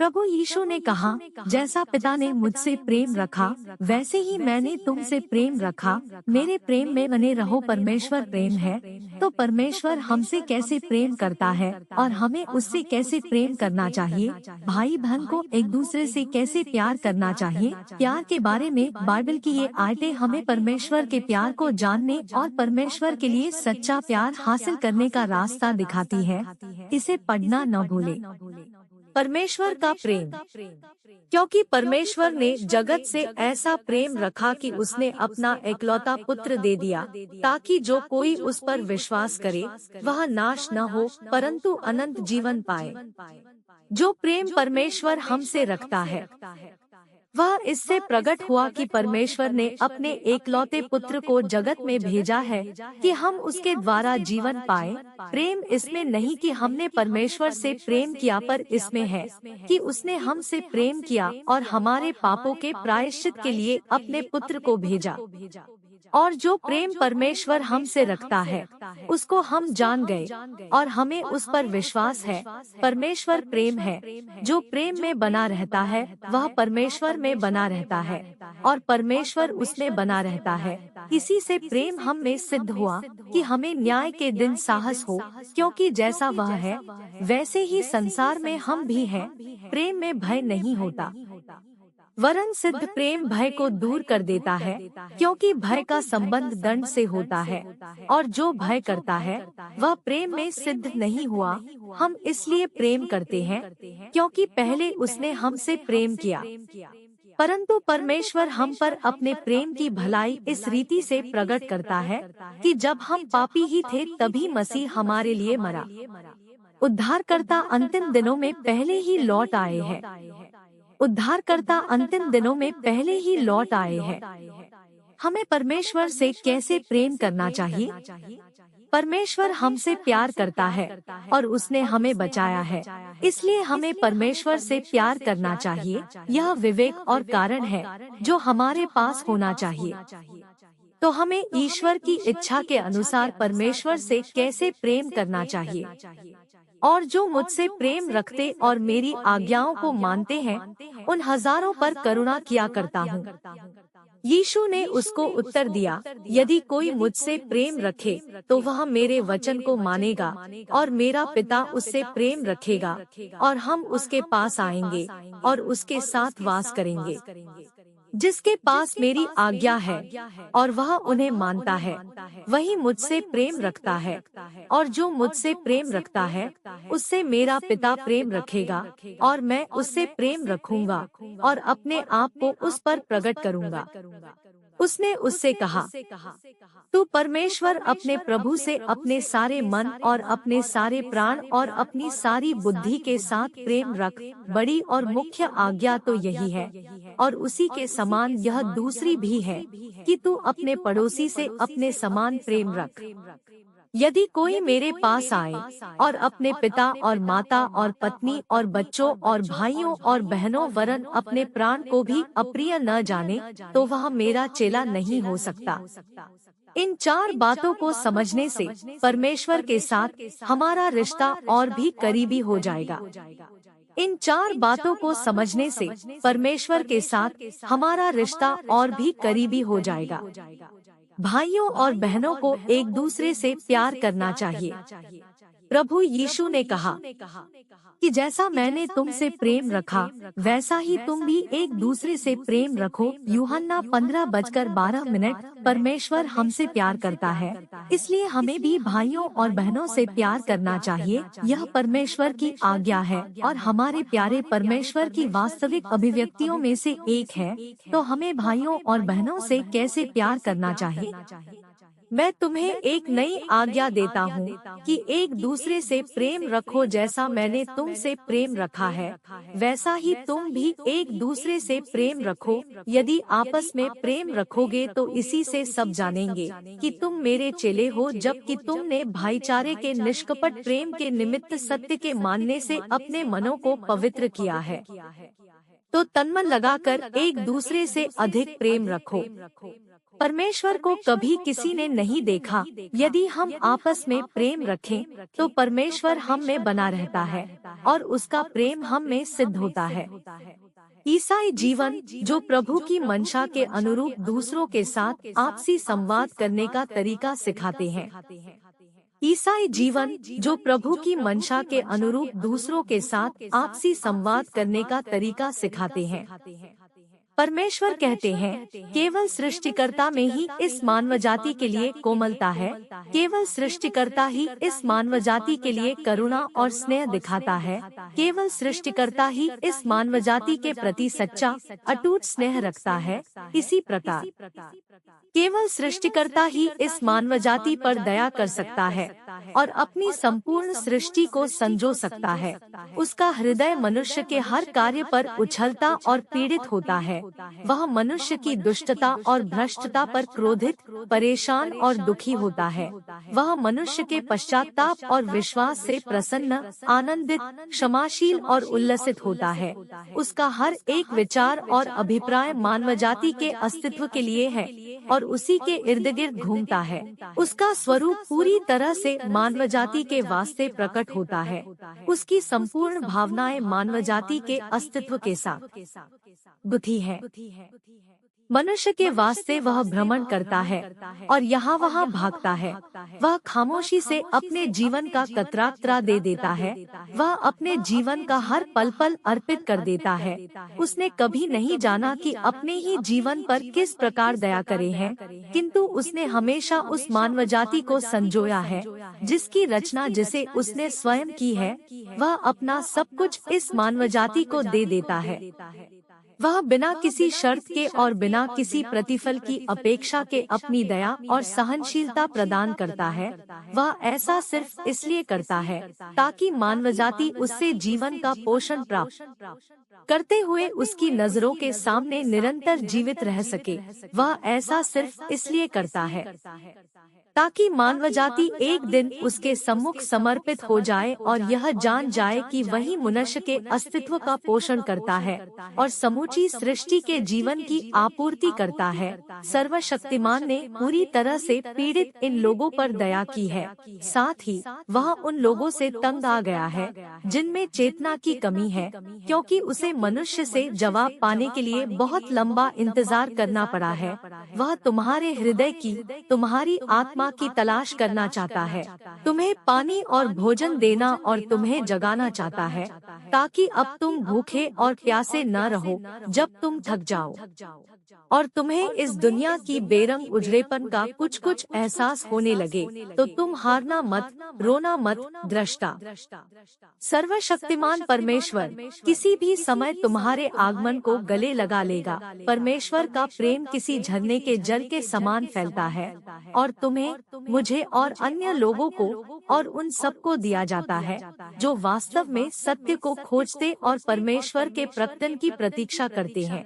प्रभु यीशु ने कहा, जैसा पिता ने मुझसे प्रेम रखा वैसे ही मैंने तुमसे प्रेम रखा। मेरे प्रेम में बने रहो। परमेश्वर प्रेम है, तो परमेश्वर हमसे कैसे प्रेम करता है और हमें उससे कैसे प्रेम करना चाहिए। भाई बहन को एक दूसरे से कैसे प्यार करना चाहिए। प्यार के बारे में बाइबल की ये आयतें हमें परमेश्वर के प्यार को जानने और परमेश्वर के लिए सच्चा प्यार हासिल करने का रास्ता दिखाती है। इसे पढ़ना न भूले। परमेश्वर का प्रेम। क्योंकि परमेश्वर ने जगत से ऐसा प्रेम रखा कि उसने अपना एकलौता पुत्र दे दिया, ताकि जो कोई उस पर विश्वास करे वह नाश न हो परंतु अनंत जीवन पाए। जो प्रेम परमेश्वर हमसे रखता है वह इससे प्रकट हुआ कि परमेश्वर ने अपने एकलौते पुत्र को जगत में भेजा है कि हम उसके द्वारा जीवन पाए। प्रेम इसमें नहीं कि हमने परमेश्वर से प्रेम किया, पर इसमें है कि उसने हमसे प्रेम किया और हमारे पापों के प्रायश्चित के लिए अपने पुत्र को भेजा। और जो प्रेम परमेश्वर हमसे रखता है उसको हम जान गए और हमें उस पर विश्वास है। परमेश्वर प्रेम है। जो प्रेम में बना रहता है वह परमेश्वर में बना रहता है और परमेश्वर उसमें बना रहता है। इसी से प्रेम हम में सिद्ध हुआ कि हमें न्याय के दिन साहस हो, क्योंकि जैसा वह है वैसे ही संसार में हम भी हैं। प्रेम में भय नहीं होता, वरन सिद्ध प्रेम भय को दूर कर देता है, क्योंकि भय का संबंध दंड से होता है और जो भय करता है वह प्रेम में सिद्ध नहीं हुआ। हम इसलिए प्रेम करते हैं क्योंकि पहले उसने हमसे प्रेम किया। परंतु परमेश्वर हम पर अपने प्रेम की भलाई इस रीति से प्रकट करता है कि जब हम पापी ही थे तभी मसीह हमारे लिए मरा। उद्धारकर्ता अंतिम दिनों में पहले ही लौट आए हैं। उद्धारकर्ता अंतिम दिनों में पहले ही लौट आए हैं। हमें परमेश्वर से कैसे प्रेम करना चाहिए। परमेश्वर हमसे प्यार करता है और उसने हमें बचाया है, इसलिए हमें परमेश्वर से प्यार करना चाहिए। यह विवेक और कारण है जो हमारे पास होना चाहिए। तो हमें ईश्वर की इच्छा के अनुसार परमेश्वर से कैसे प्रेम करना चाहिए। और जो मुझसे प्रेम रखते और मेरी आज्ञाओं को मानते हैं उन हजारों पर करुणा किया करता हूँ। यीशु ने उसको उत्तर दिया, यदि कोई मुझसे प्रेम रखे तो वह मेरे वचन को मानेगा और मेरा पिता उससे प्रेम रखेगा और हम उसके पास आएंगे और उसके साथ वास करेंगे। जिसके पास मेरी आज्ञा है और वह उन्हें मानता है वही मुझसे प्रेम रखता है, और जो मुझसे प्रेम रखता है उससे मेरा पिता प्रेम रखेगा और मैं उससे प्रेम रखूंगा और अपने आप को उस पर प्रकट करूंगा। उसने उससे कहा, तू परमेश्वर अपने प्रभु से अपने सारे मन और अपने सारे प्राण और अपनी सारी बुद्धि के साथ प्रेम रख। बड़ी और मुख्य आज्ञा तो यही है, और उसी के समान यह दूसरी भी है कि तू अपने पड़ोसी से अपने समान प्रेम रख। यदि कोई मेरे पास आए और अपने पिता और माता और पत्नी और बच्चों और भाइयों और बहनों वरन अपने प्राण को भी अप्रिय न जाने तो वह मेरा चेला नहीं हो सकता। इन चार बातों को समझने से परमेश्वर के साथ हमारा रिश्ता और भी करीबी हो जाएगा। इन चार बातों को समझने से परमेश्वर के साथ हमारा रिश्ता और भी करीबी हो जाएगा। भाइयों और बहनों को एक दूसरे से प्यार करना चाहिए। प्रभु यीशु ने कहा कि जैसा मैंने तुमसे प्रेम रखा वैसा ही तुम भी एक दूसरे से प्रेम रखो। यूहन्ना 15:12। परमेश्वर हमसे प्यार करता है, इसलिए हमें भी भाइयों और बहनों से प्यार करना चाहिए। यह परमेश्वर की आज्ञा है और हमारे प्यारे परमेश्वर की वास्तविक अभिव्यक्तियों में से एक है। तो हमें भाइयों और बहनों से कैसे प्यार करना चाहिए। मैं तुम्हें एक नई आज्ञा देता हूँ कि एक दूसरे से प्रेम रखो। जैसा मैंने तुमसे प्रेम रखा है वैसा ही तुम भी एक दूसरे से प्रेम रखो। यदि आपस में प्रेम रखोगे तो इसी से सब जानेंगे कि तुम मेरे चेले हो, जबकि तुमने भाईचारे के निष्कपट प्रेम के निमित्त सत्य के मानने से अपने मनों को पवित्र किया है। तो तन मन लगाकर एक दूसरे से अधिक प्रेम रखो। परमेश्वर को कभी किसी ने नहीं देखा। यदि हम आपस में प्रेम रखें तो परमेश्वर हम में बना रहता है और उसका प्रेम हम में सिद्ध होता है। ईसाई जीवन जो प्रभु की मंशा के अनुरूप दूसरों के साथ आपसी संवाद करने का तरीका सिखाते हैं। ईसाई जीवन जो प्रभु की मंशा के अनुरूप दूसरों के साथ आपसी संवाद करने का तरीका सिखाते हैं। परमेश्वर कहते हैं, केवल सृष्टिकर्ता में ही इस मानव जाति के लिए कोमलता है, केवल सृष्टिकर्ता ही इस मानव जाति के लिए करुणा और स्नेह दिखाता है, केवल सृष्टिकर्ता ही इस मानव जाति के प्रति सच्चा अटूट स्नेह रखता है। इसी प्रकार केवल सृष्टिकर्ता ही इस मानव जाति पर दया कर सकता है और अपनी संपूर्ण सृष्टि को संजो सकता है। उसका हृदय मनुष्य के हर कार्य पर उछलता और पीड़ित होता है। वह मनुष्य की दुष्टता और भ्रष्टता पर क्रोधित, परेशान और दुखी होता है। वह मनुष्य के पश्चाताप और विश्वास से प्रसन्न, आनंदित, क्षमाशील और उल्लसित होता है। उसका हर एक विचार और अभिप्राय मानव जाति के अस्तित्व के लिए है और उसी के इर्द गिर्द घूमता है। उसका स्वरूप पूरी तरह से मानव जाति के वास्ते प्रकट होता है। उसकी संपूर्ण भावनाएं मानव जाति के अस्तित्व के साथ बुद्धि है। मनुष्य के वास्ते वह भ्रमण करता है और यहाँ वहाँ भागता है। वह खामोशी से अपने जीवन का कतरा दे देता है। वह अपने जीवन का हर पल पल अर्पित कर देता है। उसने कभी नहीं जाना कि अपने ही जीवन पर किस प्रकार दया करे है, किंतु उसने हमेशा उस मानव जाति को संजोया है जिसकी रचना जिसे उसने स्वयं की है। वह अपना सब कुछ इस मानव जाति को दे देता है। वह बिना किसी शर्त के और बिना किसी प्रतिफल की अपेक्षा के अपनी दया और सहनशीलता प्रदान करता है। वह ऐसा सिर्फ इसलिए करता है ताकि मानवजाति उससे जीवन का पोषण प्राप्त करते हुए उसकी नजरों के सामने निरंतर जीवित रह सके। वह ऐसा सिर्फ इसलिए करता है ताकि मानवजाति एक दिन उसके सम्मुख समर्पित हो जाए और यह जान जाए कि वही मनुष्य के अस्तित्व का पोषण करता है और समूची सृष्टि के जीवन की आपूर्ति करता है। सर्वशक्तिमान ने पूरी तरह से पीड़ित इन लोगों पर दया की है। साथ ही वह उन लोगों से तंग आ गया है जिनमें चेतना की कमी है, क्योंकि उसे मनुष्य से जवाब पाने के लिए बहुत लंबा इंतजार करना पड़ा है। वह तुम्हारे हृदय की, तुम्हारी आत्मा की तलाश करना चाहता है, तुम्हें पानी और भोजन देना और तुम्हें जगाना चाहता है, ताकि अब तुम भूखे और प्यासे न रहो जब तुम थक जाओ और तुम्हें इस दुनिया की बेरंग उजड़ेपन का कुछ कुछ एहसास होने लगे, तो तुम हारना मत, रोना मत, दृष्टा। सर्वशक्तिमान परमेश्वर किसी भी समय तुम्हारे आगमन को गले लगा लेगा। परमेश्वर का प्रेम किसी झरने के जल के समान फैलता है और तुम्हें, मुझे और अन्य लोगों को और उन सबको दिया जाता है जो वास्तव में सत्य को खोजते और परमेश्वर के प्रकटन की प्रतीक्षा करते हैं।